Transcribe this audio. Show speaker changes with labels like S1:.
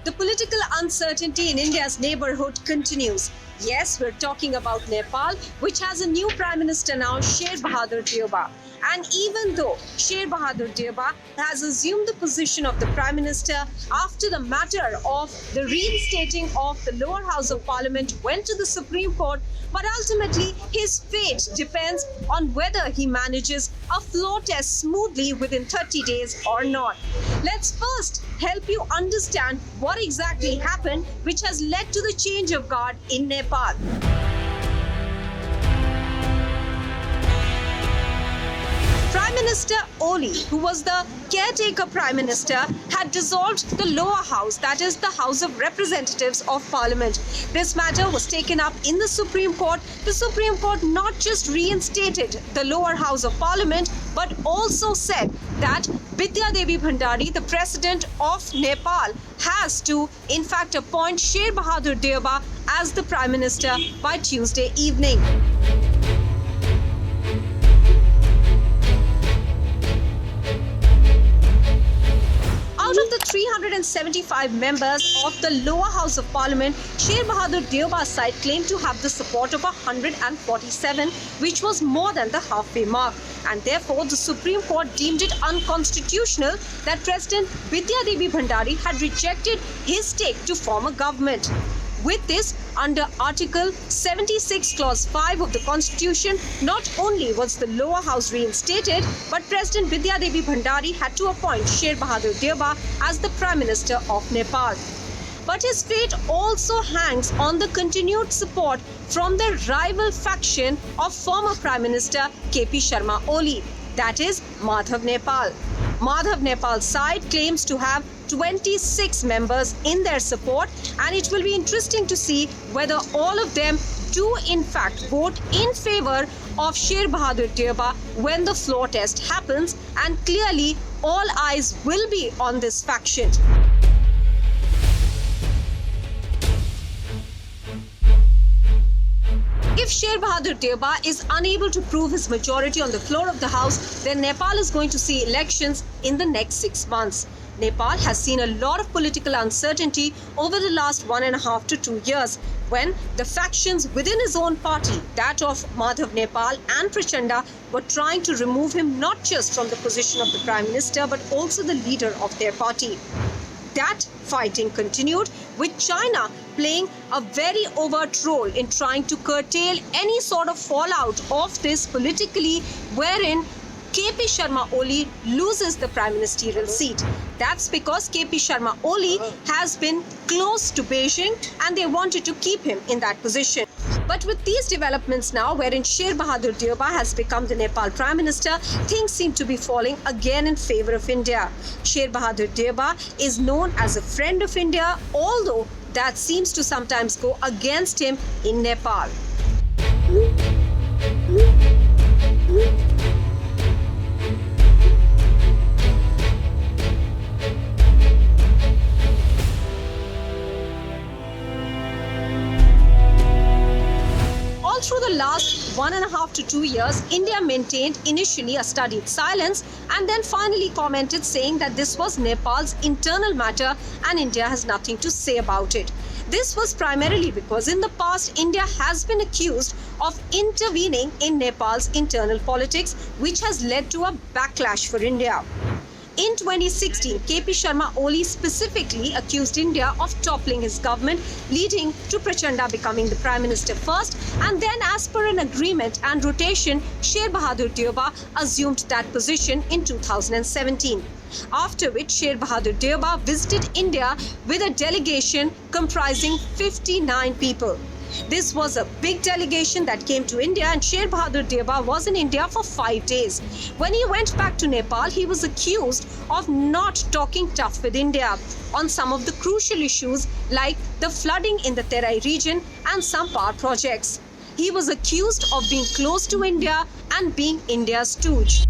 S1: The political uncertainty in India's neighborhood continues. Yes, we're talking about Nepal, which has a new Prime Minister now, Sher Bahadur Deuba. And even though Sher Bahadur Deuba has assumed the position of the Prime Minister after the matter of the reinstating of the lower house of Parliament went to the Supreme Court, but ultimately his fate depends on whether he manages a floor test smoothly within 30 days or not. Let's first help you understand what exactly happened, which has led to the change of guard in Nepal. Prime Minister Oli, who was the caretaker Prime Minister, had dissolved the lower house, that is the House of Representatives of Parliament. This matter was taken up in the Supreme Court. The Supreme Court not just reinstated the lower house of Parliament, but also said that Bidya Devi Bhandari, the President of Nepal, has to in fact appoint Sher Bahadur Deuba as the Prime Minister by Tuesday evening. Out of the 375 members of the lower house of Parliament, Sher Bahadur Deuba's side claimed to have the support of 147, which was more than the halfway mark. And therefore, the Supreme Court deemed it unconstitutional that President Bidya Devi Bhandari had rejected his stake to form a government. With this, under Article 76, Clause 5 of the Constitution, not only was the lower house reinstated, but President Bidya Devi Bhandari had to appoint Sher Bahadur Deuba as the Prime Minister of Nepal. But his fate also hangs on the continued support from the rival faction of former Prime Minister KP Sharma Oli, that is Madhav Nepal. Madhav Nepal's side claims to have 26 members in their support, and it will be interesting to see whether all of them do in fact vote in favor of Sher Bahadur Deuba when the floor test happens, and clearly all eyes will be on this faction. If Sher Bahadur Deuba is unable to prove his majority on the floor of the House, then Nepal is going to see elections in the next 6 months. Nepal has seen a lot of political uncertainty over the last 1.5 to 2 years, when the factions within his own party, that of Madhav Nepal and Prachanda, were trying to remove him not just from the position of the Prime Minister, but also the leader of their party. That fighting continued, with China playing a very overt role in trying to curtail any sort of fallout of this politically, wherein KP Sharma Oli loses the prime ministerial seat. That's because KP Sharma Oli has been close to Beijing and they wanted to keep him in that position. But with these developments now, wherein Sher Bahadur Deuba has become the Nepal Prime Minister, things seem to be falling again in favor of India. Sher Bahadur Deuba is known as a friend of India, although that seems to sometimes go against him in Nepal. Through the last 1.5 to 2 years, India maintained initially a studied silence and then finally commented saying that this was Nepal's internal matter and India has nothing to say about it. This was primarily because in the past, India has been accused of intervening in Nepal's internal politics, which has led to a backlash for India. In 2016, KP Sharma Oli specifically accused India of toppling his government, leading to Prachanda becoming the Prime Minister first, and then as per an agreement and rotation, Sher Bahadur Deuba assumed that position in 2017. After which Sher Bahadur Deuba visited India with a delegation comprising 59 people. This was a big delegation that came to India, and Sher Bahadur Deuba was in India for 5 days. When he went back to Nepal, he was accused of not talking tough with India on some of the crucial issues like the flooding in the Terai region and some power projects. He was accused of being close to India and being India's stooge.